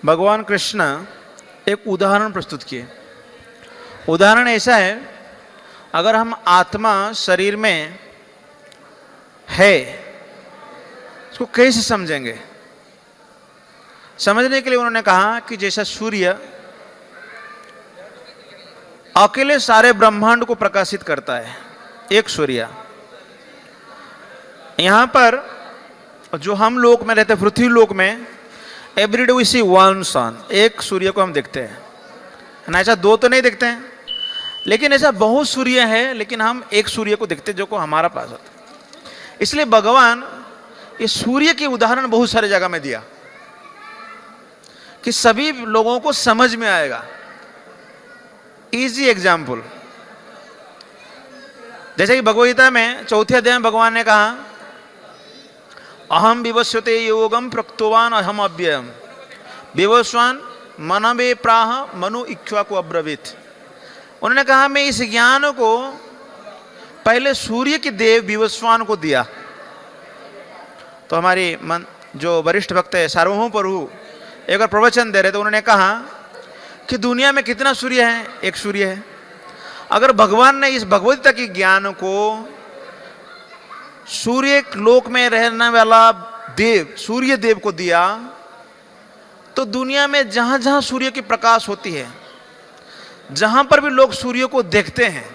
भगवान कृष्ण एक उदाहरण प्रस्तुत किए। उदाहरण ऐसा है, अगर हम आत्मा शरीर में है, इसको कैसे समझेंगे? समझने के लिए उन्होंने कहा कि जैसा सूर्य अकेले सारे ब्रह्मांड को प्रकाशित करता है, एक सूर्य। यहां पर जो हम लोक में रहते हैं, पृथ्वी लोक में, एवरीडे वी सी वन सन, एक सूर्य को हम देखते हैं ना। ऐसा दो तो नहीं देखते हैं, लेकिन ऐसा बहुत सूर्य है, लेकिन हम एक सूर्य को देखते हैं जो को हमारा पास होता है। इसलिए भगवान ये सूर्य के उदाहरण बहुत सारे जगह में दिया कि सभी लोगों को समझ में आएगा। इजी एग्जाम्पल, जैसे कि भगवद गीता में 4 अध्याय में भगवान ने कहा, अहम विवस्वते योगम प्रक्तवान अहम अव्ययम विवस्वान मनवे प्राह मनु इक्ष्वा को अब्रवीत। उन्होंने कहा मैं इस ज्ञान को पहले सूर्य के देव विवस्वान को दिया। तो हमारी मन जो वरिष्ठ भक्त है सार्वभौम प्रभु एक बार प्रवचन दे रहे, तो उन्होंने कहा कि दुनिया में कितना सूर्य है? एक सूर्य है। अगर भगवान ने इस भगवदगीता के ज्ञान को सूर्य लोक में रहने वाला देव सूर्य देव को दिया, तो दुनिया में जहां जहां सूर्य की प्रकाश होती है, जहां पर भी लोग सूर्य को देखते हैं,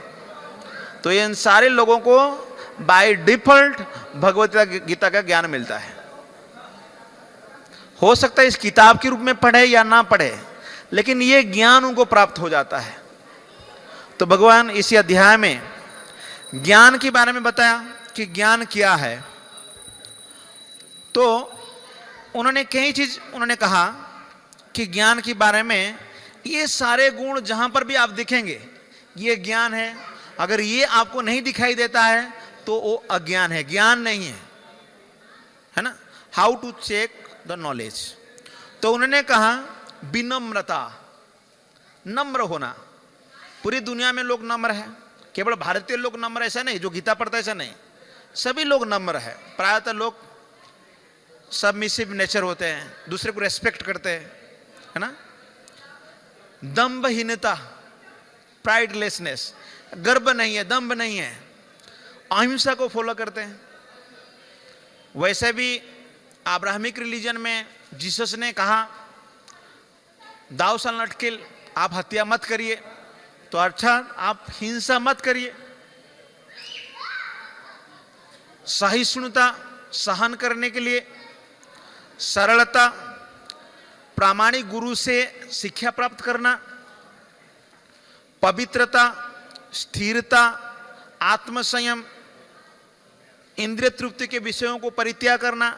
तो इन सारे लोगों को बाय डिफॉल्ट भगवद गीता का ज्ञान मिलता है। हो सकता है इस किताब के रूप में पढ़े या ना पढ़े, लेकिन यह ज्ञान उनको प्राप्त हो जाता है। तो भगवान इसी अध्याय में ज्ञान के बारे में बताया कि ज्ञान क्या है। तो उन्होंने कई चीज उन्होंने कहा कि ज्ञान के बारे में, ये सारे गुण जहां पर भी आप देखेंगे ये ज्ञान है। अगर ये आपको नहीं दिखाई देता है तो वो अज्ञान है, ज्ञान नहीं है ना। How to check the knowledge. तो उन्होंने कहा विनम्रता, नम्र होना। पूरी दुनिया में लोग नम्र है, केवल भारतीय लोग नम्र ऐसा नहीं, जो गीता पढ़ता ऐसा नहीं, सभी लोग नम्र है। प्रायतः लोग सबमिसिव नेचर होते हैं, दूसरे को रेस्पेक्ट करते हैं, है ना। दंभहीनता, प्राइडलेसनेस, गर्व नहीं है, दंभ नहीं है, अहिंसा को फॉलो करते हैं। वैसे भी अब्राहमिक रिलीजन में जीसस ने कहा दाउ शैल नॉट किल, आप हत्या मत करिए, तो अर्थात आप हिंसा मत करिए। सहिष्णुता, सहन करने के लिए, सरलता, प्रामाणिक गुरु से शिक्षा प्राप्त करना, पवित्रता, स्थिरता, आत्मसंयम, इंद्रिय तृप्ति के विषयों को परित्याग करना।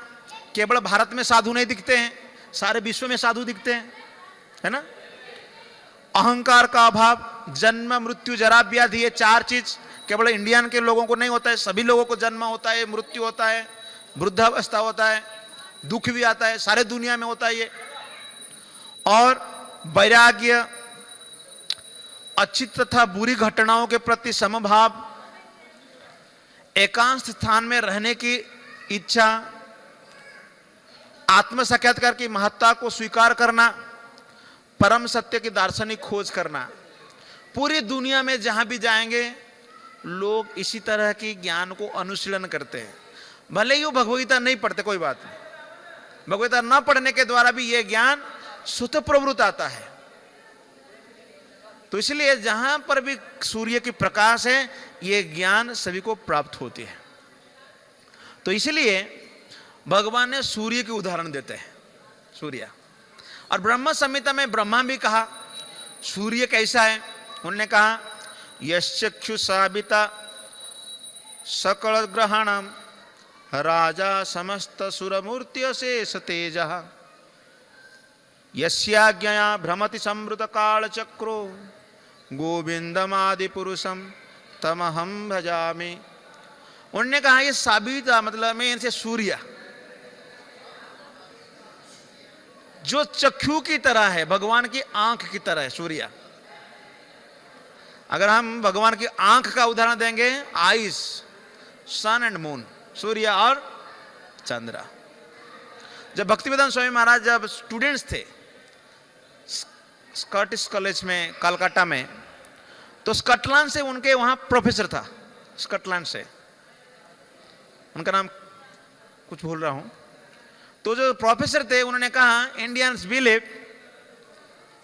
केवल भारत में साधु नहीं दिखते हैं, सारे विश्व में साधु दिखते हैं, है ना। अहंकार का अभाव, जन्म मृत्यु जरा व्याधि, ये 4 चीज केवल इंडियन के लोगों को नहीं होता है, सभी लोगों को जन्म होता है, मृत्यु होता है, वृद्धावस्था होता है, दुख भी आता है, सारे दुनिया में होता है ये। और वैराग्य, अच्छी तथा बुरी घटनाओं के प्रति समभाव, एकांत स्थान में रहने की इच्छा, आत्म साक्षात्कार की महत्ता को स्वीकार करना, परम सत्य की दार्शनिक खोज करना। पूरी दुनिया में जहां भी जाएंगे लोग इसी तरह की ज्ञान को अनुशीलन करते हैं। भले ही वो भगवदगीता नहीं पढ़ते, कोई बात नहीं, भगवदगीता न पढ़ने के द्वारा भी यह ज्ञान स्वतः प्रवृत्त आता है। तो इसलिए जहां पर भी सूर्य की प्रकाश है, यह ज्ञान सभी को प्राप्त होती है। तो इसलिए भगवान ने सूर्य के उदाहरण देते हैं, सूर्य। और ब्रह्म संहिता में ब्रह्मा भी कहा सूर्य कैसा है। उन्होंने कहा यश्चक्षु साबिता सकल ग्रहणम राजा समस्त सुरमूर्ति शेष तेज यस्याज्ञया भ्रमति समृत काल चक्रो गोविंदमादि पुरुषम तमहम भजामि। उन्होंने कहा ये साबिता मतलब में इनसे सूर्य जो चक्षु की तरह है, भगवान की आंख की तरह है सूर्य। अगर हम भगवान की आंख का उदाहरण देंगे, आईज, सन एंड मून, सूर्य और चंद्र। जब भक्तिवेदांत स्वामी महाराज जब स्टूडेंट्स थे स्कॉटिश कॉलेज में कलकत्ता में, तो स्कॉटलैंड से उनके वहां प्रोफेसर था, स्कॉटलैंड से, उनका नाम कुछ भूल रहा हूं। तो जो प्रोफेसर थे उन्होंने कहा Indians believe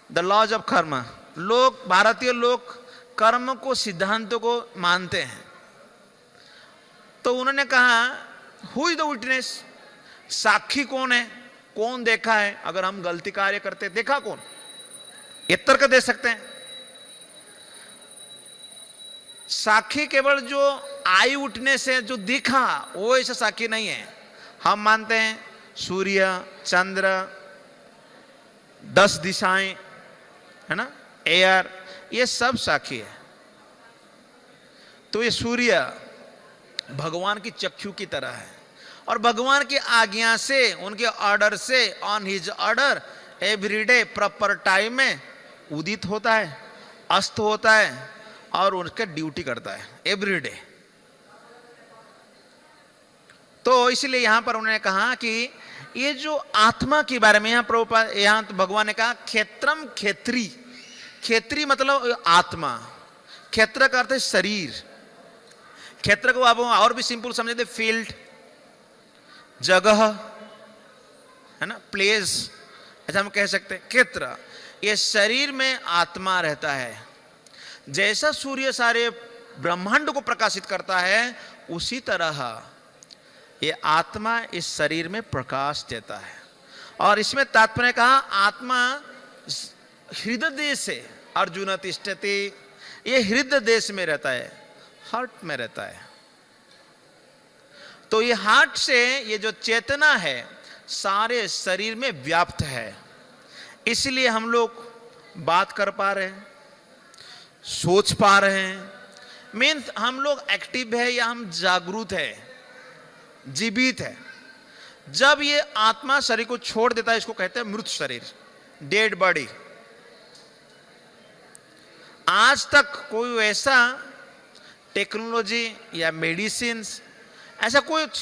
the laws of karma, लोग भारतीय लोग कर्म को सिद्धांतों को मानते हैं। तो उन्होंने कहा हु इज द विटनेस, साक्षी कौन है, कौन देखा है, अगर हम गलती कार्य करते देखा कौन, ये तर्क दे सकते हैं। साक्षी केवल जो आई विटनेस है, जो दिखा, वो ऐसा साक्षी नहीं है। हम मानते हैं सूर्य, चंद्र, 10 दिशाएं, है ना, एयर, ये सब साक्षी है। तो ये सूर्य भगवान की चक्षु की तरह है, और भगवान की आज्ञा से, उनके ऑर्डर से, on his order everyday proper time में उदित होता है, अस्त होता है, और उनका ड्यूटी करता है एवरीडे। तो इसलिए यहां पर उन्होंने कहा कि ये जो आत्मा के बारे में यहां तो भगवान ने कहा क्षेत्रम क्षेत्री, क्षेत्री मतलब आत्मा, क्षेत्र का अर्थ है शरीर। क्षेत्र को आप और भी सिंपल समझे थे, फील्ड, जगह, है ना, प्लेस, ऐसा हम कह सकते हैं। क्षेत्र, ये शरीर में आत्मा रहता है। जैसा सूर्य सारे ब्रह्मांड को प्रकाशित करता है, उसी तरह ये आत्मा इस शरीर में प्रकाश देता है। और इसमें तात्पर्य कहा आत्मा हृदय देश से, अर्जुन तिष्ठति, ये हृदय देश में रहता है, हार्ट में रहता है। तो ये हार्ट से ये जो चेतना है सारे शरीर में व्याप्त है, इसलिए हम लोग बात कर पा रहे हैं, सोच पा रहे हैं। मीन्स हम लोग एक्टिव है या हम जागरूक है, जीवित है। जब ये आत्मा शरीर को छोड़ देता है, इसको कहते हैं मृत शरीर, डेड बॉडी। आज तक कोई ऐसा टेक्नोलॉजी या मेडिसिन ऐसा कुछ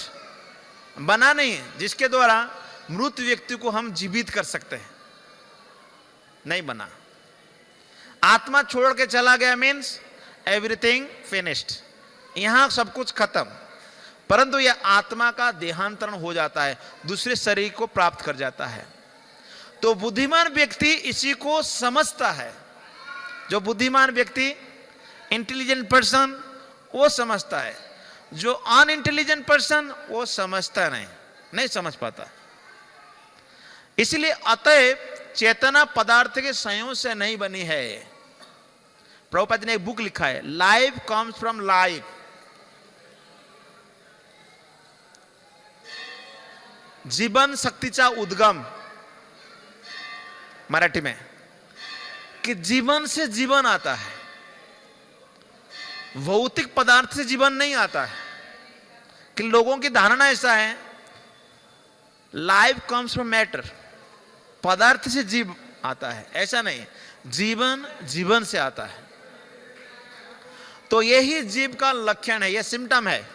बना नहीं है जिसके द्वारा मृत व्यक्ति को हम जीवित कर सकते हैं, नहीं बना। आत्मा छोड़ के चला गया मीन्स एवरीथिंग फिनिश्ड, यहां सब कुछ खत्म। परंतु यह आत्मा का देहांतरण हो जाता है, दूसरे शरीर को प्राप्त कर जाता है। तो बुद्धिमान व्यक्ति इसी को समझता है। जो बुद्धिमान व्यक्ति, इंटेलिजेंट पर्सन, वो समझता है। जो अनइंटेलिजेंट पर्सन वो समझता नहीं समझ पाता। इसलिए अतएव चेतना पदार्थ के संयोग से नहीं बनी है। प्रभुपाद जी ने एक बुक लिखा है, लाइफ कम्स फ्रॉम लाइफ। जीवन शक्तीचा उद्गम, मराठी में, कि जीवन से जीवन आता है, भौतिक पदार्थ से जीवन नहीं आता है। कि लोगों की धारणा ऐसा है, लाइफ कम्स फ्रॉम मैटर, पदार्थ से जीव आता है, ऐसा नहीं। जीवन जीवन से आता है। तो यही जीव का लक्षण है, यह सिम्टम है।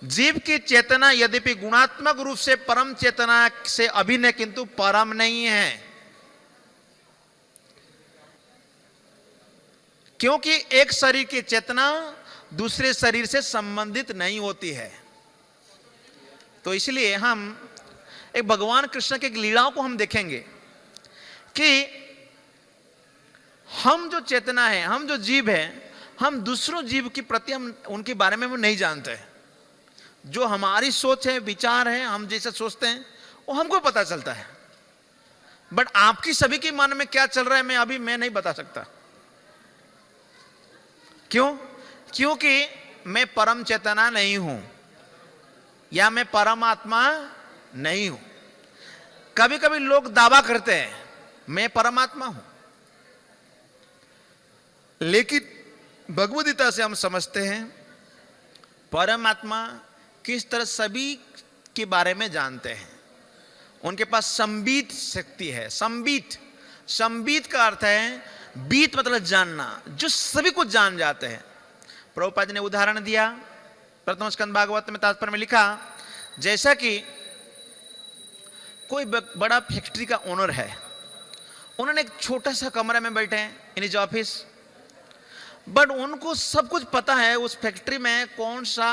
जीव की चेतना यद्यपि गुणात्मक रूप से परम चेतना से अभिन्न, किंतु परम नहीं है। क्योंकि एक शरीर की चेतना दूसरे शरीर से संबंधित नहीं होती है। तो इसलिए हम एक भगवान कृष्ण के लीलाओं को हम देखेंगे कि हम जो चेतना है, हम जो जीव है, हम दूसरों जीव के प्रति हम उनके बारे में नहीं जानते। जो हमारी सोच है, विचार है, हम जैसा सोचते हैं वो हमको पता चलता है। बट आपकी सभी के मन में क्या चल रहा है मैं नहीं बता सकता। क्यों? क्योंकि मैं परम चेतना नहीं हूं या मैं परमात्मा नहीं हूं। कभी कभी लोग दावा करते हैं मैं परमात्मा हूं, लेकिन भगवद गीता से हम समझते हैं परमात्मा किस तरह सभी के बारे में जानते हैं। उनके पास संबित शक्ति है। संबित का अर्थ है, बीत मतलब जानना, जो सभी कुछ जान जाते हैं। प्रभुपाद जी ने उदाहरण दिया, प्रथम स्कंद भागवत में तात्पर्य में लिखा, जैसा कि कोई बड़ा फैक्ट्री का ओनर है, उन्होंने एक छोटा सा कमरे में बैठे हैं इन हिज ऑफिस, बट उनको सब कुछ पता है उस फैक्ट्री में कौन सा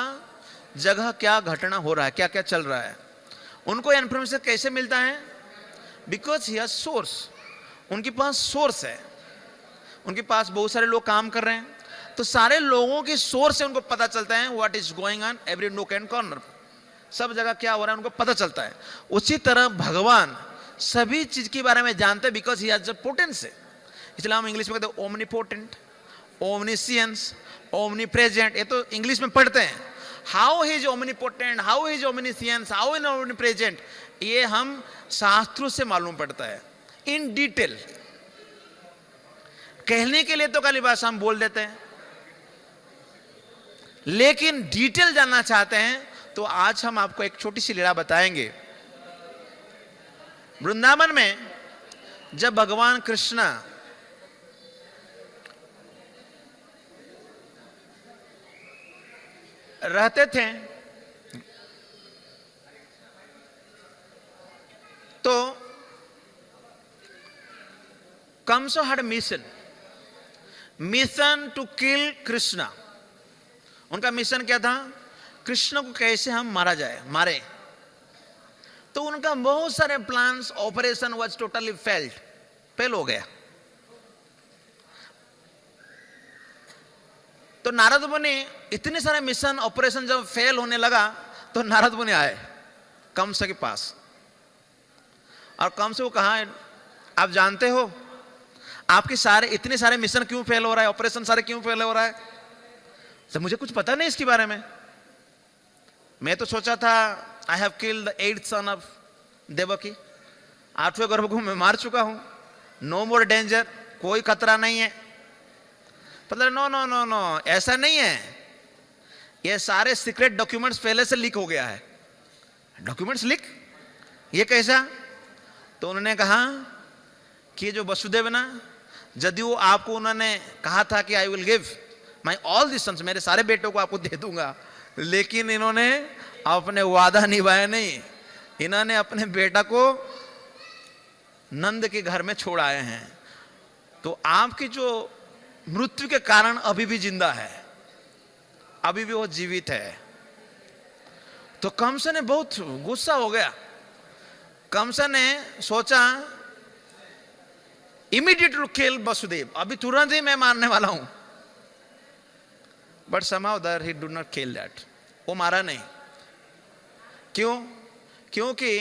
जगह क्या घटना हो रहा है, क्या क्या चल रहा है। उनको इन्फॉर्मेशन कैसे मिलता है? Because he has source. उनके पास सोर्स है, उनके पास बहुत सारे लोग काम कर रहे हैं, तो सारे लोगों की सोर्स से उनको पता चलता है what is going on every नोक एंड कॉर्नर, सब जगह क्या हो रहा है उनको पता चलता है। उसी तरह भगवान सभी चीज के बारे में जानते हैं, because he has the potence. इसलिए हम इंग्लिश में कहते हैं ओमनीपोटेंट, ओमनीसियंस, ओमनीप्रेजेंट। ये तो इंग्लिश में पढ़ते हैं। How he is omnipotent, how he is omniscience, how is omnipresent, ये हम शास्त्रों से मालूम पड़ता है इन डिटेल। कहने के लिए तो काली भाषा हम बोल देते हैं, लेकिन डिटेल जानना चाहते हैं तो आज हम आपको एक छोटी सी लीला बताएंगे। वृंदावन में जब भगवान कृष्ण रहते थे तो Kansa had mission to kill Krishna. उनका मिशन क्या था? कृष्ण को कैसे हम मारे। तो उनका बहुत सारे plans, operation was totally fail हो गया। तो नारद मुनि, इतने सारे मिशन ऑपरेशन जब फेल होने लगा तो नारद मुनि आए कंस के पास, और कंस को कहा आप जानते हो आपके इतने सारे मिशन क्यों फेल हो रहा है, ऑपरेशन सारे क्यों फेल हो रहा है? तो मुझे कुछ पता नहीं इसके बारे में। मैं तो सोचा था I have killed the 8th son of Devaki, 8वें गर्भ को मैं मार चुका हूं, नो मोर डेंजर, कोई खतरा नहीं है। पता नो नो नो नो, ऐसा नहीं है, ये सारे सीक्रेट डॉक्यूमेंट्स पहले से लीक हो गया है। डॉक्यूमेंट्स लीक, ये कैसा? तो उन्होंने कहा कि जो वसुदेव ना, जदयू आपको उन्होंने कहा था कि I will give my all this sons, मेरे सारे बेटों को आपको दे दूंगा, लेकिन इन्होंने अपने वादा निभाया नहीं। इन्होंने अपने बेटा को नंद के घर में छोड़ आए हैं। तो आपकी जो मृत्यु के कारण अभी भी जिंदा है, अभी भी वो जीवित है। तो कंस ने बहुत गुस्सा हो गया। कंस ने सोचा इमीडिएट टू किल वसुदेव, अभी तुरंत ही मैं मारने वाला हूं। But somehow there he did not kill that, वो मारा नहीं। क्यों? क्योंकि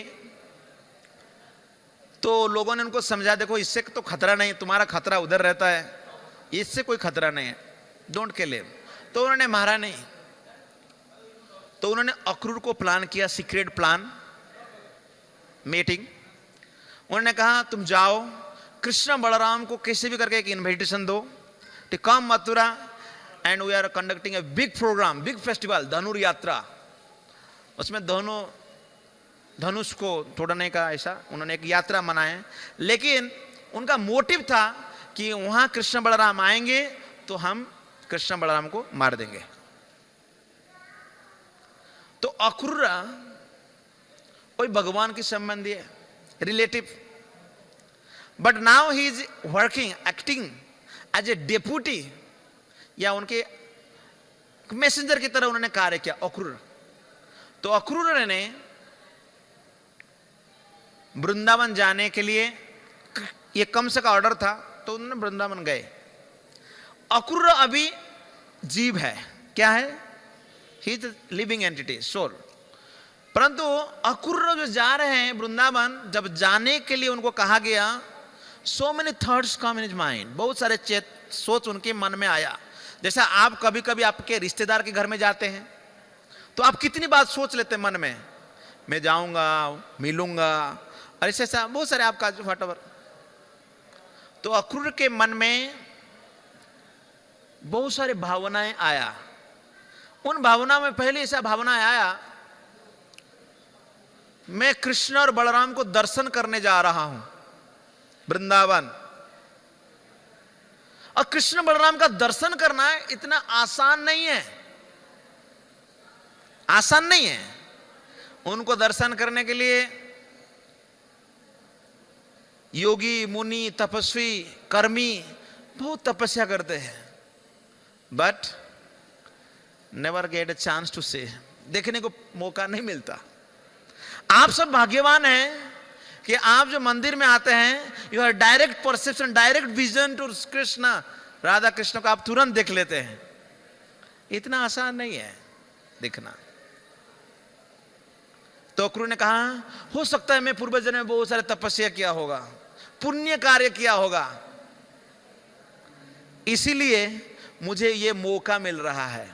तो लोगों ने उनको समझा, देखो इससे तो खतरा नहीं, तुम्हारा खतरा उधर रहता है, इससे कोई खतरा नहीं है, डोंट किल हिम। तो उन्होंने मारा नहीं। तो उन्होंने अक्रूर को प्लान किया, सीक्रेट प्लान, मीटिंग। उन्होंने कहा तुम जाओ, कृष्ण बलराम को कैसे भी करके एक इनविटेशन दो to come Mathura and we are conducting a big program, big festival, Dhanur Yatra. उसमें दोनों धनुष को तोड़ने का ऐसा उन्होंने एक यात्रा मनाए। लेकिन उनका मोटिव था कि वहां कृष्ण बलराम आएंगे तो हम कृष्ण बलराम को मार देंगे। तो अक्रूर कोई भगवान के संबंधी है, relative, but now he is working, acting as a deputy, या उनके मैसेंजर की तरह उन्होंने कार्य किया अक्रूर। तो अक्रूर ने वृंदावन जाने के लिए, ये कंस का ऑर्डर था, तो उन्होंने वृंदावन गए। अक्रूर अभी जीव है, क्या है? He is living entity, soul. परंतु अक्रूर जो जा रहे हैं वृंदावन, जब जाने के लिए उनको कहा गया, so many thoughts come in his mind, बहुत सारे सोच उनके मन में आया। जैसा आप कभी कभी आपके रिश्तेदार के घर में जाते हैं तो आप कितनी बात सोच लेते हैं मन में, मैं जाऊंगा, मिलूंगा, और ऐसे ऐसा बहुत सारे आपका व्हाटएवर। तो अक्रूर के मन में बहुत सारी भावनाएं आया। उन भावनाओं में पहले ऐसा भावना आया, मैं कृष्ण और बलराम को दर्शन करने जा रहा हूं वृंदावन, और कृष्ण बलराम का दर्शन करना इतना आसान नहीं है, आसान नहीं है। उनको दर्शन करने के लिए योगी, मुनि, तपस्वी, कर्मी बहुत तपस्या करते हैं, but never get a chance to see, देखने को मौका नहीं मिलता। आप सब भाग्यवान हैं कि आप जो मंदिर में आते हैं, you are direct perception, direct vision to Krishna, Radha Krishna को आप तुरंत देख लेते हैं। इतना आसान नहीं है देखना। तो अक्रूर ने कहा, हो सकता है मैं पूर्व जन्म में बहुत सारे तपस्या किया होगा, पुण्य कार्य किया होगा, इसीलिए मुझे ये मौका मिल रहा है।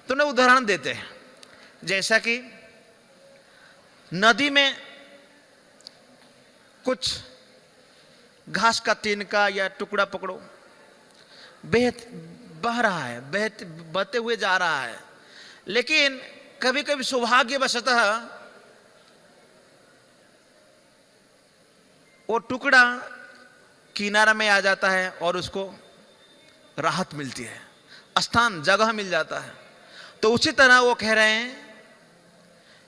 तो ना उदाहरण देते हैं, जैसा कि नदी में कुछ घास का तिनका या टुकड़ा पकड़ो, बह रहा है, बहते हुए जा रहा है, लेकिन कभी कभी सौभाग्यवशतः वो टुकड़ा किनारा में आ जाता है और उसको राहत मिलती है, स्थान, जगह मिल जाता है। तो उसी तरह वो कह रहे हैं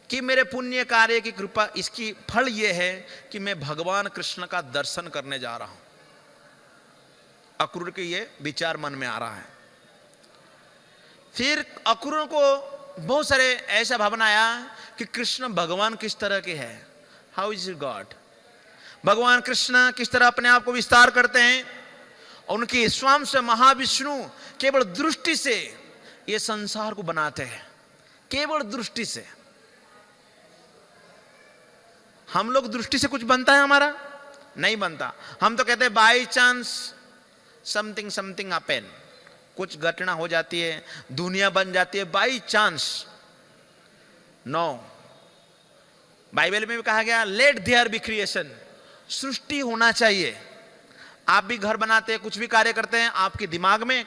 कि मेरे पुण्य कार्य की कृपा, इसकी फल ये है कि मैं भगवान कृष्ण का दर्शन करने जा रहा हूं। अक्रूर के ये विचार मन में आ रहा है। फिर अक्रूर को बहुत सारे ऐसा भावना आया कि कृष्ण भगवान किस तरह के हैं, हाउ इज गॉड, भगवान कृष्ण किस तरह अपने आप को विस्तार करते हैं, और उनकी स्वाम से महाविष्णु केवल दृष्टि से ये संसार को बनाते हैं, केवल दृष्टि से। हम लोग दृष्टि से कुछ बनता है हमारा? नहीं बनता। हम तो कहते हैं by chance something something happen, कुछ घटना हो जाती है, दुनिया बन जाती है बाई चांस। नो, बाइबल में भी कहा गया लेट देयर बी क्रिएशन, सृष्टि होना चाहिए। आप भी घर बनाते हैं, कुछ भी कार्य करते हैं, आपके दिमाग में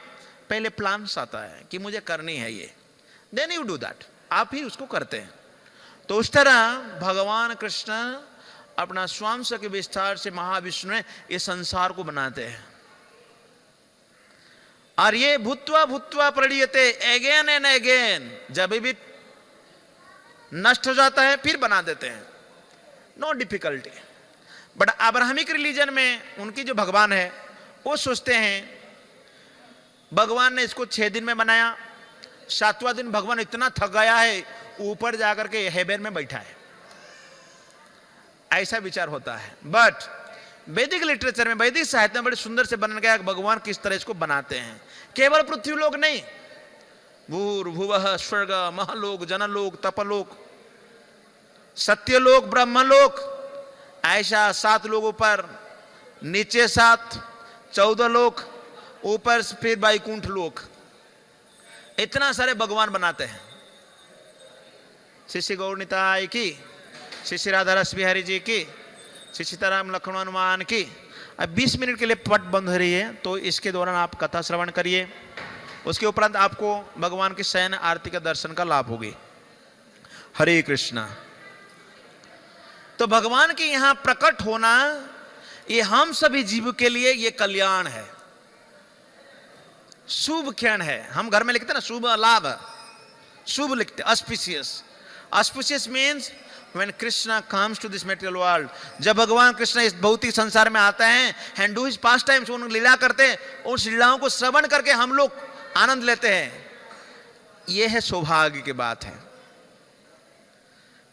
पहले प्लान्स आता है कि मुझे करनी है ये, देन यू डू दैट, आप ही उसको करते हैं। तो उस तरह भगवान कृष्ण अपना स्वांश के विस्तार से महाविष्णु ने ये संसार को बनाते हैं, और ये भूत्वा भूत्वा प्रणीयते, अगेन एंड अगेन, जब भी नष्ट हो जाता है फिर बना देते हैं, no difficulty. But Abrahamic religion में उनकी जो भगवान है, वो सोचते हैं भगवान ने इसको 6 दिन में बनाया, 7वां दिन भगवान इतना थक गया है, ऊपर जाकर के हेवन में बैठा है, ऐसा विचार होता है। बट वैदिक लिटरेचर में, वैदिक साहित्य में बड़े सुंदर से बन गया भगवान किस तरह इसको बनाते हैं। केवल पृथ्वी लोक नहीं, भूर्भुवः स्वर्ग, महलोक, जनलोक, तपलोक, सत्यलोक, ब्रह्मलोक, ऐसा 7 लोगों पर, नीचे 7, 14 लोक, ऊपर फिर वैकुंठ लोक, इतना सारे भगवान बनाते हैं। श्री श्री गौर निताय की, श्री श्री राधा रस बिहारी जी की, श्री सीताराम लक्ष्मण हनुमान की। अब 20 मिनट के लिए पट बंद हो रही है, तो इसके दौरान आप कथा श्रवण करिए, उसके उपरांत आपको भगवान की शयन आरती का दर्शन का लाभ होगी। हरे कृष्णा। तो भगवान के यहां प्रकट होना, ये हम सभी जीव के लिए ये कल्याण है, शुभ क्षण है। हम घर में लिखते हैं ना शुभ लाभ, शुभ लिखते, auspicious. Auspicious means when Krishna comes to this material world, जब भगवान कृष्ण इस भौतिक संसार में आते हैं, and do his pastimes, उन लीला करते हैं, उस लीलाओं को श्रवण करके हम लोग आनंद लेते हैं, यह है सौभाग्य की बात है।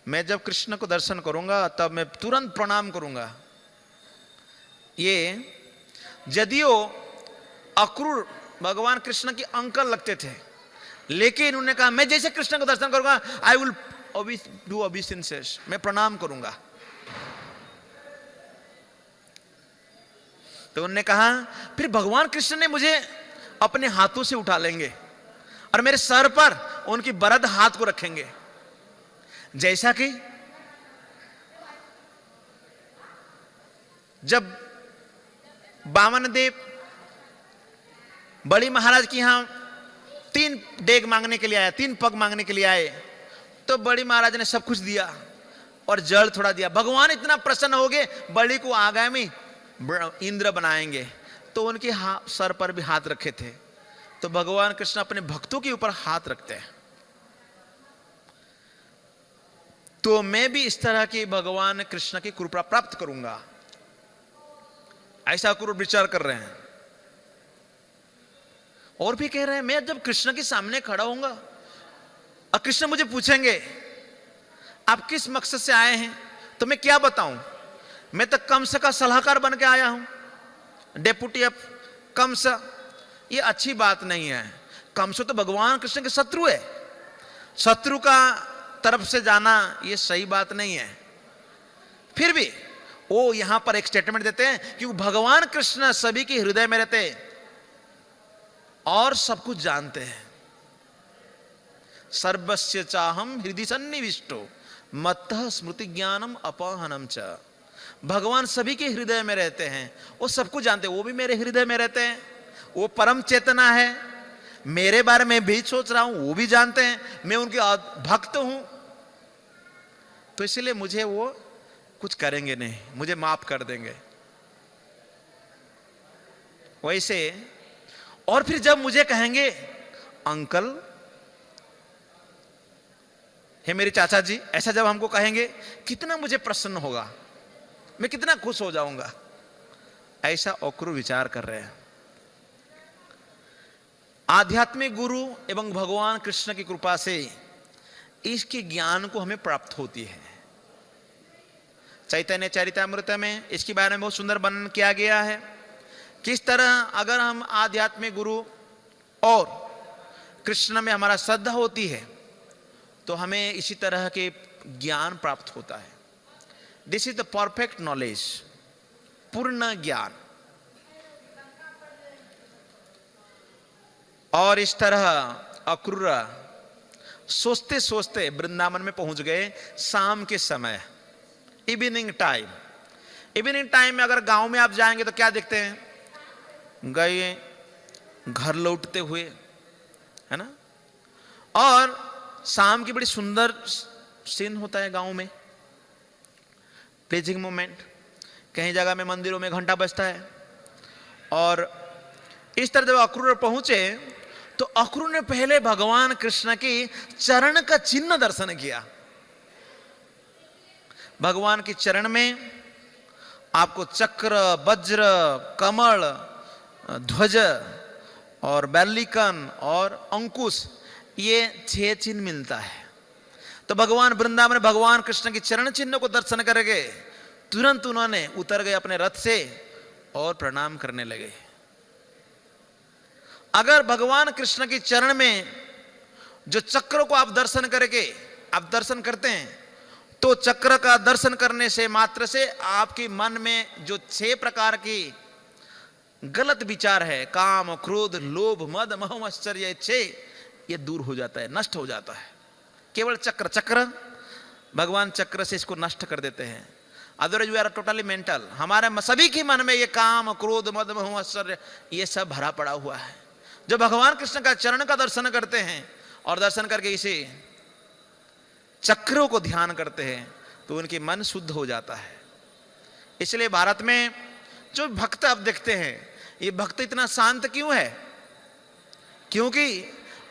मैं जब कृष्ण को दर्शन करूंगा तब मैं तुरंत प्रणाम करूंगा। ये यदियो अक्रूर भगवान कृष्ण के अंकल लगते थे, लेकिन उन्होंने कहा मैं जैसे कृष्ण को दर्शन करूंगा, आई विल डू ओबीसेंस, मैं प्रणाम करूंगा। तो उन्होंने कहा फिर भगवान कृष्ण ने मुझे अपने हाथों से उठा लेंगे और मेरे सर पर उनकी बरद हाथ को रखेंगे, जैसा कि जब बामन देव बड़ी महाराज की यहां 3 डेग मांगने के लिए आए, 3 पग मांगने के लिए आए, तो बड़ी महाराज ने सब कुछ दिया और जल थोड़ा दिया। भगवान इतना प्रसन्न हो गए, बड़ी को आगामी इंद्र बनाएंगे, तो उनके सर पर भी हाथ रखे थे। तो भगवान कृष्ण अपने भक्तों के ऊपर हाथ रखते हैं। तो मैं भी इस तरह की भगवान कृष्ण की कृपा प्राप्त करूंगा। ऐसा अक्रूर विचार कर रहे हैं। और भी कह रहे हैं, मैं जब कृष्ण के सामने खड़ा होऊंगा और कृष्ण मुझे पूछेंगे आप किस मकसद से आए हैं, तो मैं क्या बताऊं? मैं तो कंस का सलाहकार बन के आया हूं, डेप्यूटी ऑफ कंस। ये अच्छी बात नहीं है। कंस तो भगवान कृष्ण के शत्रु है, शत्रु का तरफ से जाना ये सही बात नहीं है। फिर भी वो यहां पर एक स्टेटमेंट देते हैं कि भगवान कृष्ण सभी के हृदय में रहते और सब कुछ जानते हैं। सर्वस्य चाहम हृदय सन्निविष्टो मत्तः स्मृति ज्ञानम अपहनम च। भगवान सभी के हृदय में रहते हैं, वो सब कुछ जानते हैं। वो भी मेरे हृदय में रहते हैं, वो परम चेतना है, मेरे बारे में भी सोच रहा हूं, वो भी जानते हैं, मैं उनके भक्त हूं। तो इसलिए मुझे वो कुछ करेंगे नहीं, मुझे माफ कर देंगे। वैसे और फिर जब मुझे कहेंगे अंकल, हे मेरे चाचा जी, ऐसा जब हमको कहेंगे कितना मुझे प्रसन्न होगा, मैं कितना खुश हो जाऊंगा। ऐसा अक्रूर विचार कर रहे हैं। आध्यात्मिक गुरु एवं भगवान कृष्ण की कृपा से इसके ज्ञान को हमें प्राप्त होती है। चैतन्य चरितामृत में इसके बारे में बहुत सुंदर वर्णन किया गया है। किस तरह अगर हम आध्यात्मिक गुरु और कृष्ण में हमारा श्रद्धा होती है तो हमें इसी तरह के ज्ञान प्राप्त होता है। This is the perfect knowledge, पूर्ण ज्ञान। और इस तरह अक्रूर सोचते सोचते वृंदावन में पहुंच गए। शाम के समय, इवनिंग टाइम। इवनिंग टाइम में अगर गांव में आप जाएंगे तो क्या देखते हैं? गए घर लौटते हुए, है ना। और शाम की बड़ी सुंदर सीन होता है गांव में, प्लीजिंग मोमेंट। कहीं जगह में मंदिरों में घंटा बजता है। और इस तरह जब अक्रूर पहुंचे तो अक्रूर ने पहले भगवान कृष्ण की चरण का चिन्ह दर्शन किया। भगवान के चरण में आपको चक्र, वज्र, कमल, ध्वज और बैलिकन और अंकुश, ये 6 चिन्ह मिलता है। तो भगवान वृंदावन में भगवान कृष्ण के चरण चिन्ह को दर्शन करके तुरंत उन्होंने उतर गए अपने रथ से और प्रणाम करने लगे। अगर भगवान कृष्ण के चरण में जो चक्र को आप दर्शन करके आप दर्शन करते हैं तो चक्र का दर्शन करने से मात्र से आपके मन में जो 6 प्रकार की गलत विचार है, काम, क्रोध, लोभ, मद, मोह, आश्चर्य, 6, ये दूर हो जाता है, नष्ट हो जाता है। केवल चक्र भगवान चक्र से इसको नष्ट कर देते हैं। Otherwise we are totally mental. हमारे सभी के मन में ये काम, क्रोध, मद, मोह, आश्चर्य, ये सब भरा पड़ा हुआ है। जब भगवान कृष्ण का चरण का दर्शन करते हैं और दर्शन करके इसे चक्रों को ध्यान करते हैं तो उनके मन शुद्ध हो जाता है। इसलिए भारत में जो भक्त आप देखते हैं, ये भक्त इतना शांत क्यों है? क्योंकि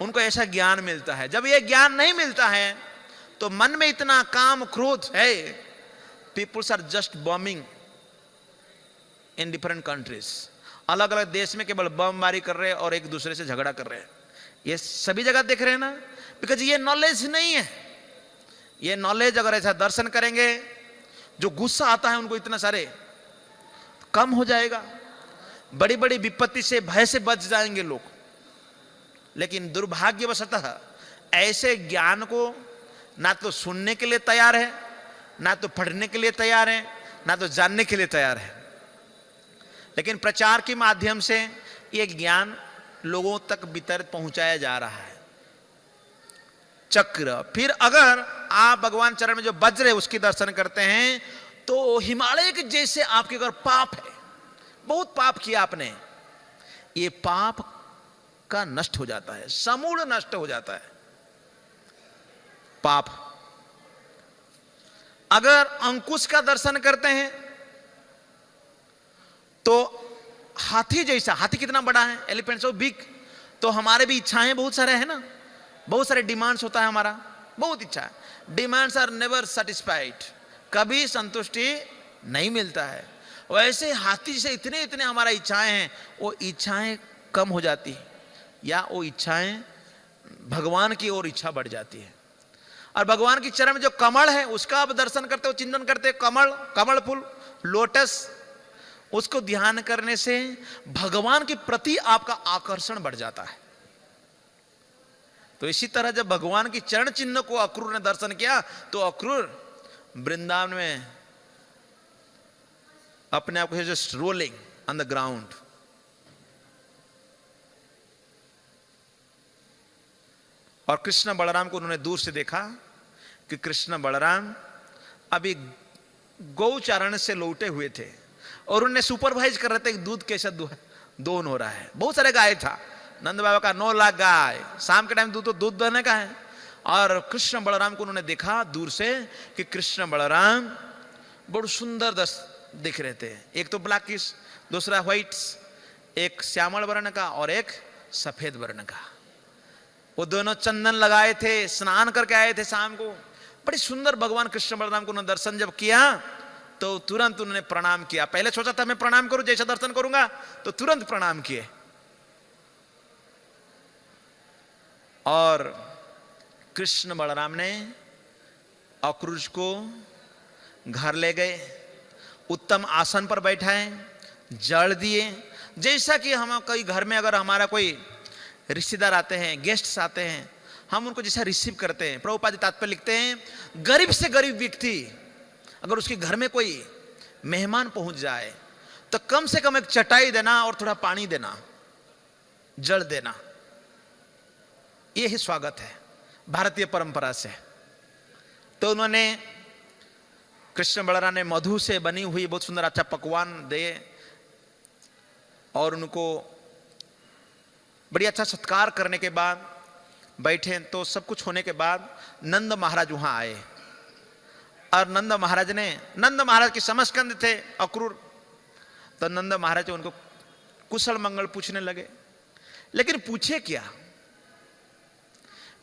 उनको ऐसा ज्ञान मिलता है। जब ये ज्ञान नहीं मिलता है तो मन में इतना काम, क्रोध है। Peoples are just bombing in different countries. अलग अलग देश में केवल बमबारी कर रहे हैं और एक दूसरे से झगड़ा कर रहे हैं। ये सभी जगह देख रहे हैं ना, बिकॉज ये नॉलेज नहीं है। ये नॉलेज अगर ऐसा दर्शन करेंगे, जो गुस्सा आता है उनको इतना सारे, कम हो जाएगा। बड़ी बड़ी विपत्ति से, भय से बच जाएंगे लोग। लेकिन दुर्भाग्यवशतः ऐसे ज्ञान को ना तो सुनने के लिए तैयार है, ना तो पढ़ने के लिए तैयार है, ना तो जानने के लिए तैयार है। लेकिन प्रचार के माध्यम से ये ज्ञान लोगों तक वितरित पहुंचाया जा रहा है। चक्र, फिर अगर आप भगवान चरण में जो वज्र है उसके दर्शन करते हैं तो हिमालय के जैसे आपके अगर पाप है, बहुत पाप किया आपने, ये पाप का नष्ट हो जाता है, समूल नष्ट हो जाता है पाप। अगर अंकुश का दर्शन करते हैं तो हाथी जैसा, हाथी कितना बड़ा है, एलिफेंट सो बिग। तो हमारे भी इच्छाएं बहुत सारे हैं ना, बहुत सारे डिमांड्स होता है हमारा, बहुत इच्छा है। डिमांड्स आर नेवर सेटिस्फाइड, कभी संतुष्टि नहीं मिलता है। वैसे हाथी से इतने इतने हमारा इच्छाएं हैं, वो इच्छाएं कम हो जाती है, या वो इच्छाएं भगवान की ओर इच्छा बढ़ जाती है। और भगवान की चरण में जो कमल है उसका आप दर्शन करते हो, चिंतन करते हो, कमल फूल, लोटस, उसको ध्यान करने से भगवान के प्रति आपका आकर्षण बढ़ जाता है। तो इसी तरह जब भगवान की चरण चिन्ह को अक्रूर ने दर्शन किया तो अक्रूर वृंदावन में अपने आप को just rolling on the ground. और कृष्ण बलराम को उन्होंने दूर से देखा कि कृष्ण बलराम अभी गौचारण से लौटे हुए थे और उन्हें सुपरवाइज कर रहे थे दूध कैसा दोहन हो रहा है। बहुत सारे गाय था, नंद बाबा का 9 लाख गाय, शाम के टाइम दूध दोहने का है। और कृष्ण बलराम को उन्होंने देखा दूर से कि कृष्ण बलराम बहुत सुंदर दिख रहे थे। एक तो ब्लैकिश, दूसरा व्हाइट, एक श्यामल वर्ण का और एक सफेद वर्ण का। वो दोनों चंदन लगाए थे, स्नान करके आए थे शाम को। बड़ी सुंदर भगवान कृष्ण बलराम को उन्होंने दर्शन जब किया तो तुरंत उन्होंने प्रणाम किया। पहले सोचा था मैं प्रणाम करूं, जैसा दर्शन करूंगा, तो तुरंत प्रणाम किए और कृष्ण बलराम ने अक्रूर को घर ले गए, उत्तम आसन पर बैठाए, जल दिए। जैसा कि हम कई घर में अगर हमारा कोई रिश्तेदार आते हैं, गेस्ट्स आते हैं, हम उनको जैसा रिसीव करते हैं। प्रभुपाद तात्पर्य लिखते हैं, गरीब से गरीब व्यक्ति अगर उसके घर में कोई मेहमान पहुंच जाए तो कम से कम एक चटाई देना और थोड़ा पानी देना, जल देना, यह ही स्वागत है भारतीय परंपरा से। तो उन्होंने कृष्ण बलराम ने मधु से बनी हुई बहुत सुंदर अच्छा पकवान दे और उनको बड़ी अच्छा सत्कार करने के बाद बैठे। तो सब कुछ होने के बाद नंद महाराज वहां आए और नंद महाराज के समस्कंद थे अक्रूर। तो नंद महाराज उनको कुशल मंगल पूछने लगे, लेकिन पूछे क्या?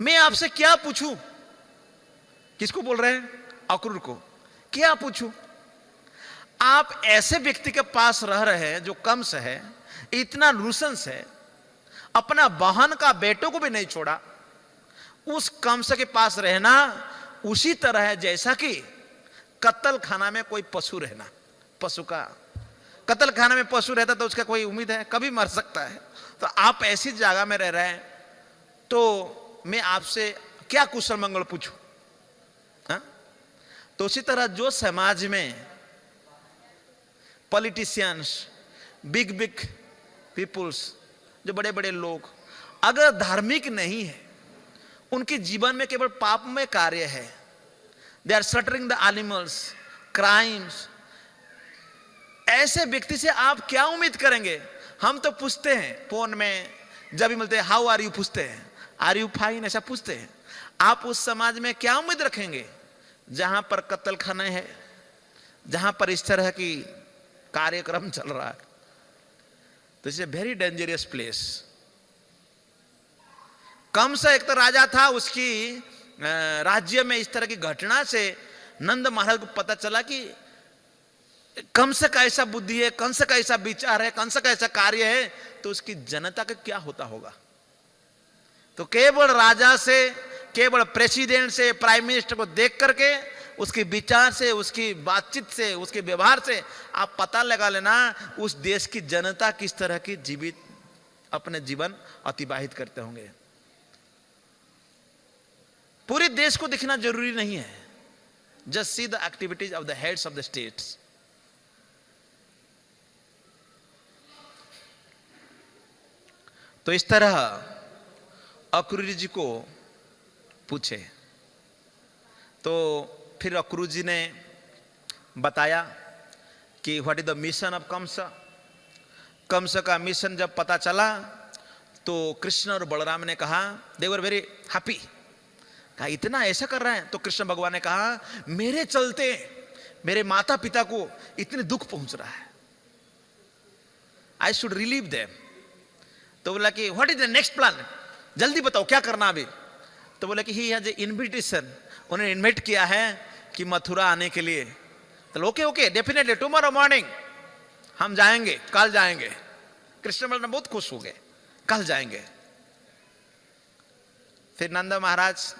मैं आपसे क्या पूछूं? किसको बोल रहे हैं? अक्रूर को। क्या पूछूं? आप ऐसे व्यक्ति के पास रह रहे हैं जो कम्स है, इतना नुसंस है, अपना बहन का बेटों को भी नहीं छोड़ा। उस कम्स के पास रहना उसी तरह है जैसा कि कत्ल खाना में कोई पशु रहना। पशु का कत्ल खाना में पशु रहता तो उसका कोई उम्मीद है? कभी मर सकता है। तो आप ऐसी जगह में रह रहे हैं, तो मैं आपसे क्या कुशल मंगल पूछूं? तो उसी तरह जो समाज में पॉलिटिशियंस, बिग पीपुल्स, जो बड़े बड़े लोग अगर धार्मिक नहीं है, उनके जीवन में केवल पाप में कार्य है, they are slaughtering the animals, crimes, ऐसे व्यक्ति से आप क्या उम्मीद करेंगे? हम तो पूछते हैं फोन में जब भी मिलते हैं, हाउ आर यू पूछते हैं, आर यू फाइन ऐसा पूछते हैं। आप उस समाज में क्या उम्मीद रखेंगे जहां पर कत्ल खाना है, जहां पर इस तरह की कार्यक्रम चल रहा है? तो it's a very dangerous place. Kansa एक तो राजा था, उसकी राज्य में इस तरह की घटना से नंद महाराज को पता चला कि कंस का ऐसा बुद्धि है, कंस का ऐसा विचार है, कंस का ऐसा कार्य है, तो उसकी जनता का क्या होता होगा। तो केवल राजा से, केवल प्रेसिडेंट से, प्राइम मिनिस्टर को देख करके, उसके विचार से, उसकी बातचीत से, उसके व्यवहार से आप पता लगा लेना उस देश की जनता किस तरह की जीवित अपने जीवन अतिबाहित करते होंगे। पूरे देश को दिखना जरूरी नहीं है, just see the activities of the heads of the states. तो इस तरह अक्रूर जी को पूछे तो फिर अक्रूर जी ने बताया कि what is the mission of Kansa. Kansa का मिशन जब पता चला तो कृष्ण और बलराम ने कहा, दे वर वेरी हैप्पी, कहा इतना ऐसा कर रहे हैं। तो कृष्ण भगवान ने कहा, मेरे चलते मेरे माता पिता को इतने दुख पहुंच रहा है, आई शुड रिलीव देम। तो बोला कि what is the next plan, जल्दी बताओ क्या करना अभी। तो बोला कि ही हैज ए इनविटेशन, उन्हें इनवाइट किया है कि मथुरा आने के लिए। तो okay okay definitely tomorrow morning हम जाएंगे, कल जाएंगे। कृष्ण बलराम बहुत खुश हो गए, कल जाएंगे। फिर नंदा महाराज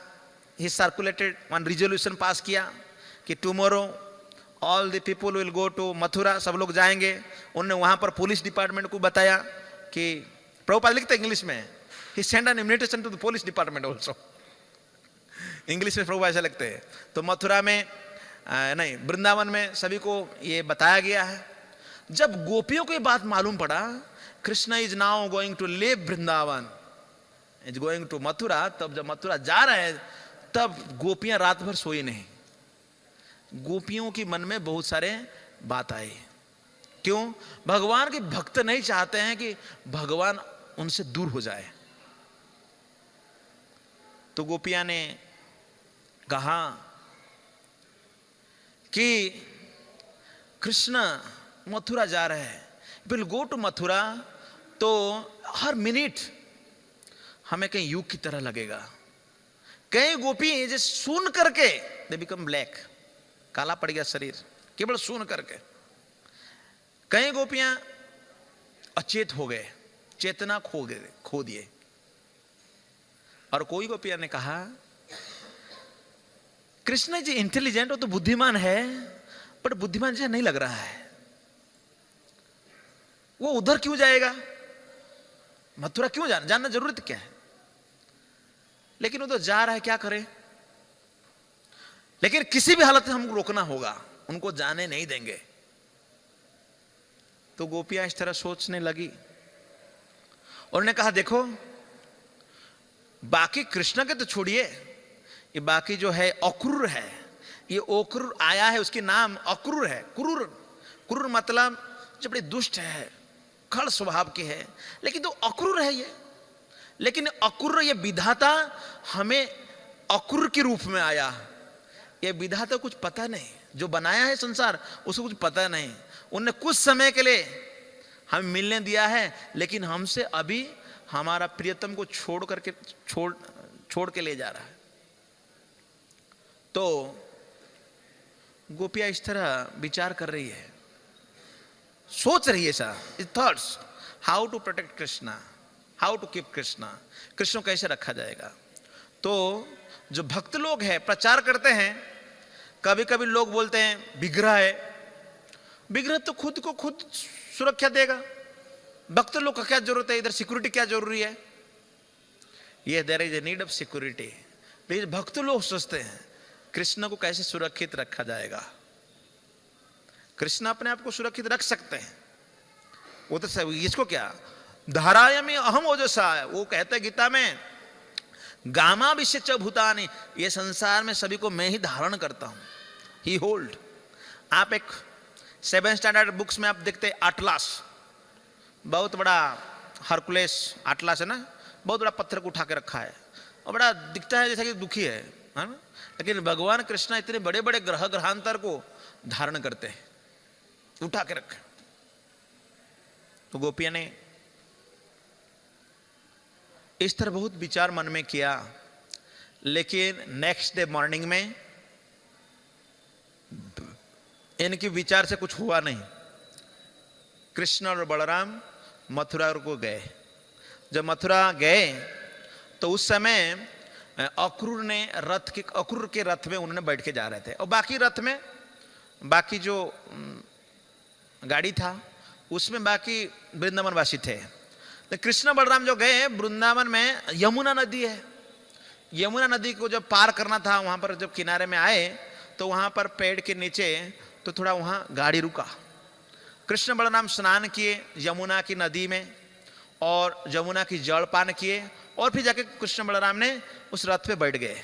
ही सर्कुलेटेड वन रिजोल्यूशन पास किया कि tomorrow all the people will go to Mathura, सब लोग जाएंगे। उन्होंने वहां पर पुलिस डिपार्टमेंट को बताया कि प्रभुपाद लिखते इंग्लिश में, he send an invitation to the police department also. English में प्रभुपाद ऐसा लिखते हैं। तो मथुरा में नहीं, वृंदावन में सभी को ये बताया गया है। जब गोपियों को ये बात मालूम पड़ा, Krishna is now going to live Vrindavan, is going to Mathura, तब जब मथुरा जा रहे हैं तब गोपियां रात भर सोई नहीं। गोपियों के मन में बहुत सारे बात आई। क्यों? भगवान के भक्त नहीं चाहते हैं कि भगवान उनसे दूर हो जाए। तो गोपियां ने कहा कि कृष्ण मथुरा जा रहे हैं, विल गो टू मथुरा, तो हर मिनट हमें कहीं युग की तरह लगेगा। कई गोपी जो सुन करके दे बिकम ब्लैक, काला पड़ गया शरीर केवल सुन करके। कई गोपियां अचेत हो गए, चेतना खो दिए। और कोई गोपियां ने कहा कृष्ण जी इंटेलिजेंट, वो तो बुद्धिमान है, पर बुद्धिमान जैसा नहीं लग रहा है, वो उधर क्यों जाएगा, मथुरा क्यों जानना जरूरत क्या है। लेकिन वो तो जा रहा है, क्या करें। लेकिन किसी भी हालत में हमको रोकना होगा, उनको जाने नहीं देंगे। तो गोपियां इस तरह सोचने लगी और उन्होंने कहा देखो, बाकी कृष्ण के तो छोड़िए, ये बाकी जो है अक्रूर है, ये अक्रूर आया है, उसके नाम अक्रूर है। क्रूर, क्रूर मतलब जो बड़ी दुष्ट है, खड़ स्वभाव की है, लेकिन तो अक्रूर है ये। लेकिन अक्रूर, ये विधाता हमें अक्रूर के रूप में आया। ये विधाता कुछ पता नहीं, जो बनाया है संसार उसको कुछ पता नहीं। उनने कुछ समय के लिए हमें मिलने दिया है, लेकिन हमसे अभी हमारा प्रियतम को छोड़ के ले जा रहा है। तो गोपियां इस तरह विचार कर रही है, सोच रही है सा thoughts, how to protect Krishna, how to keep Krishna, Krishna को कैसे रखा जाएगा। तो जो भक्त लोग हैं प्रचार करते हैं, कभी कभी लोग बोलते हैं विग्रह है, विग्रह तो खुद को खुद सुरक्षा देगा, भक्त लोग का क्या जरूरत है, इधर सिक्योरिटी क्या जरूरी है। ये there is a need of security. लेकिन भक्त लोग सोचते हैं कृष्ण को कैसे सुरक्षित रखा जाएगा। कृष्ण अपने आप को सुरक्षित रख सकते हैं, वो तो सब, इसको क्या धारायामि अहम ओजसा है, वो कहते हैं गीता में गामा विश्य च भूतानि, ये संसार में सभी को मैं ही धारण करता हूं, ही होल्ड। आप एक 7th स्टैंडर्ड बुक्स में आप देखते हैं अटलास, बहुत बड़ा हरकुलेस अटलास है ना, बहुत बड़ा पत्थर को उठा के रखा है और बड़ा दिखता है जैसा कि दुखी है ना? लेकिन भगवान कृष्ण इतने बड़े बड़े ग्रहांतर को धारण करते हैं, उठा के रखे। तो गोपियां ने इस तरह बहुत विचार मन में किया, लेकिन नेक्स्ट डे मॉर्निंग में इनके विचार से कुछ हुआ नहीं। कृष्ण और बलराम मथुरा को गए। जब मथुरा गए तो उस समय अक्रूर के रथ में उन्होंने बैठ के जा रहे थे, और बाकी रथ में, बाकी जो गाड़ी था उसमें बाकी वृंदावनवासी थे। तो कृष्ण बलराम जो गए वृंदावन में, यमुना नदी है, यमुना नदी को जब पार करना था, वहां पर जब किनारे में आए तो वहां पर पेड़ के नीचे तो थोड़ा वहां गाड़ी रुका। कृष्ण बलराम स्नान किए यमुना की नदी में और यमुना की जल पान किए, और फिर जाके कृष्ण बलराम ने उस रथ पे बैठ गए।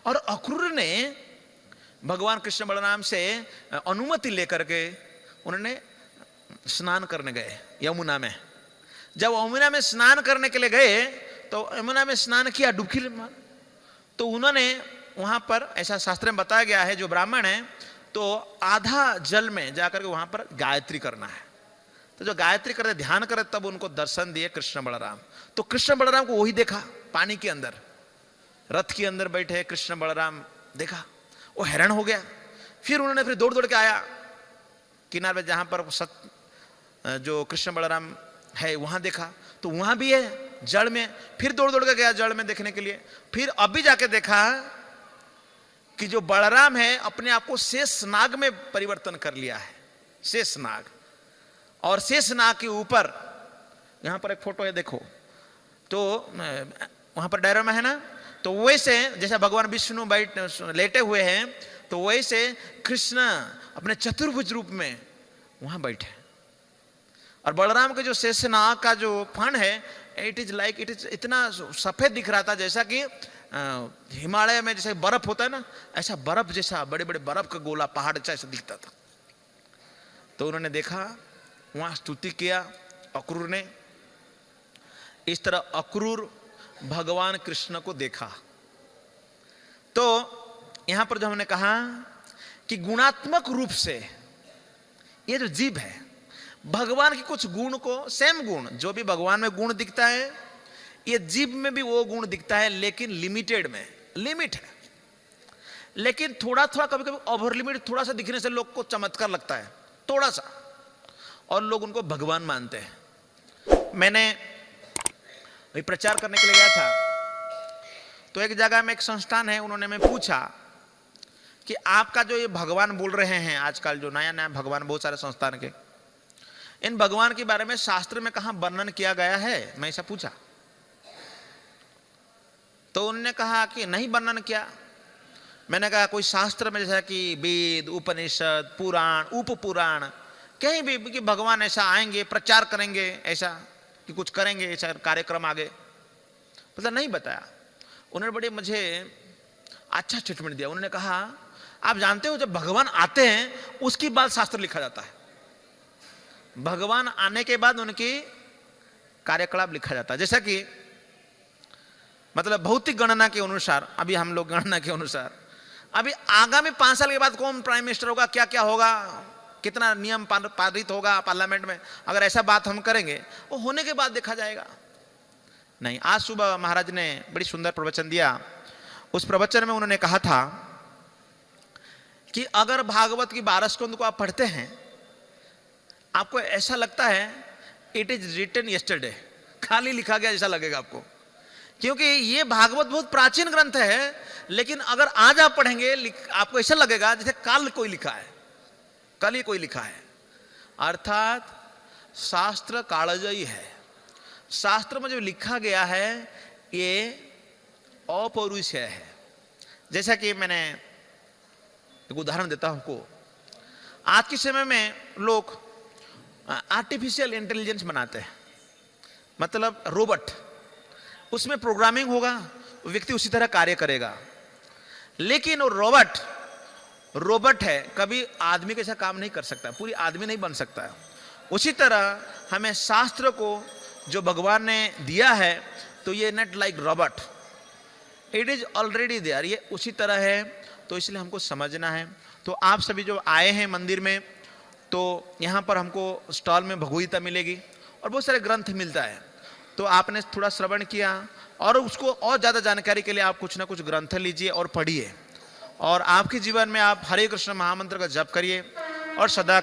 और अक्रूर ने भगवान कृष्ण बलराम से अनुमति लेकर के उन्होंने स्नान करने गए यमुना में। जब यमुना में स्नान करने के लिए गए तो यमुना में स्नान किया, डुबकी मार, तो उन्होंने वहां पर, ऐसा शास्त्र में बताया गया है, जो ब्राह्मण है तो आधा जल में जाकर के वहां पर गायत्री करना है। तो जो गायत्री करते, ध्यान करे, तब उनको दर्शन दिए कृष्ण बलराम। तो कृष्ण बलराम को वही देखा, पानी के अंदर, रथ के अंदर बैठे कृष्ण बलराम देखा, वो हैरान हो गया। फिर उन्होंने फिर दौड़ दौड़ के आया किनारे पे, जहां पर जो कृष्ण बलराम है वहां देखा तो वहां भी है जड़ में, फिर दौड़ दौड़ के गया जड़ में देखने के लिए, फिर अभी जाके देखा कि जो बलराम है अपने आप को शेषनाग में परिवर्तन कर लिया है, शेषनाग। और शेषनाग के ऊपर यहां पर एक फोटो है देखो, तो वहां पर डायरामा है ना, तो वैसे जैसे भगवान विष्णु बैठ लेटे हुए हैं तो वैसे कृष्ण अपने चतुर्भुज रूप में वहां बैठे। और बलराम के जो शेषनाग का जो फण है इट इज इतना सफेद दिख रहा था जैसा कि हिमालय में जैसे बर्फ होता है ना, ऐसा बर्फ जैसा, बड़े बड़े बर्फ का गोला पहाड़ जैसा दिखता था। तो उन्होंने देखा, वहां स्तुति किया अक्रूर ने। इस तरह अक्रूर भगवान कृष्ण को देखा। तो यहां पर जो हमने कहा कि गुणात्मक रूप से ये जो जीव है भगवान के कुछ गुण को, सेम गुण जो भी भगवान में गुण दिखता है ये जीव में भी वो गुण दिखता है, लेकिन लिमिटेड में, लिमिट है। लेकिन थोड़ा थोड़ा कभी कभी ओवर लिमिट थोड़ा सा दिखने से लोग को चमत्कार लगता है, थोड़ा सा, और लोग उनको भगवान मानते हैं। मैंने वही प्रचार करने के लिए गया था, तो एक जगह में एक संस्थान है, उन्होंने मैं पूछा कि आपका जो ये भगवान बोल रहे हैं आजकल जो नया नया भगवान बहुत सारे संस्थान के, इन भगवान के बारे में शास्त्र में कहां वर्णन किया गया है, मैं ऐसा पूछा। तो उन्होंने कहा कि नहीं वर्णन किया। मैंने कहा कोई शास्त्र में जैसा कि वेद, उपनिषद, पुराण, उप पुराण, कहीं भी कि भगवान ऐसा आएंगे प्रचार करेंगे, ऐसा कि कुछ करेंगे, ऐसा कार्यक्रम आगे, मतलब नहीं बताया। उन्होंने बड़े मुझे अच्छा ट्रीटमेंट दिया। उन्होंने कहा आप जानते हो जब भगवान आते हैं उसके बाद शास्त्र लिखा जाता है, भगवान आने के बाद उनकी कार्यकलाप लिखा जाता है। जैसा कि मतलब भौतिक गणना के अनुसार, अभी हम लोग गणना के अनुसार अभी आगामी 5 साल के बाद कौन प्राइम मिनिस्टर होगा, क्या क्या होगा, कितना नियम पारित होगा पार्लियामेंट में, अगर ऐसा बात हम करेंगे वो होने के बाद देखा जाएगा। नहीं, आज सुबह महाराज ने बड़ी सुंदर प्रवचन दिया। उस प्रवचन में उन्होंने कहा था कि अगर भागवत की 12 स्कंद को आप पढ़ते हैं आपको ऐसा लगता है इट इज रिटन यस्टरडे, खाली लिखा गया जैसा लगेगा आपको, क्योंकि ये भागवत बहुत प्राचीन ग्रंथ है, लेकिन अगर आज आप पढ़ेंगे आपको ऐसा लगेगा जैसे कल कोई लिखा है, कल ही कोई लिखा है। अर्थात शास्त्र कालजयी है, शास्त्र में जो लिखा गया है ये अपौरुषेय है। जैसा कि मैंने एक उदाहरण देता हूं आपको, आज के समय में लोग आर्टिफिशियल इंटेलिजेंस बनाते हैं, मतलब रोबोट, उसमें प्रोग्रामिंग होगा, व्यक्ति उसी तरह कार्य करेगा, लेकिन वो रोबोट है, कभी आदमी के साथ काम नहीं कर सकता, पूरी आदमी नहीं बन सकता है। उसी तरह हमें शास्त्र को जो भगवान ने दिया है तो ये not like robot, it is already there, ये उसी तरह है। तो इसलिए हमको समझना है। तो आप सभी जो आए हैं मंदिर में, तो यहाँ पर हमको स्टॉल में भगवद्गीता मिलेगी और बहुत सारे ग्रंथ मिलता है, तो आपने थोड़ा श्रवण किया और उसको और ज़्यादा जानकारी के लिए आप कुछ ना कुछ ग्रंथ लीजिए और पढ़िए, और आपके जीवन में आप हरे कृष्ण महामंत्र का जप करिए और सदा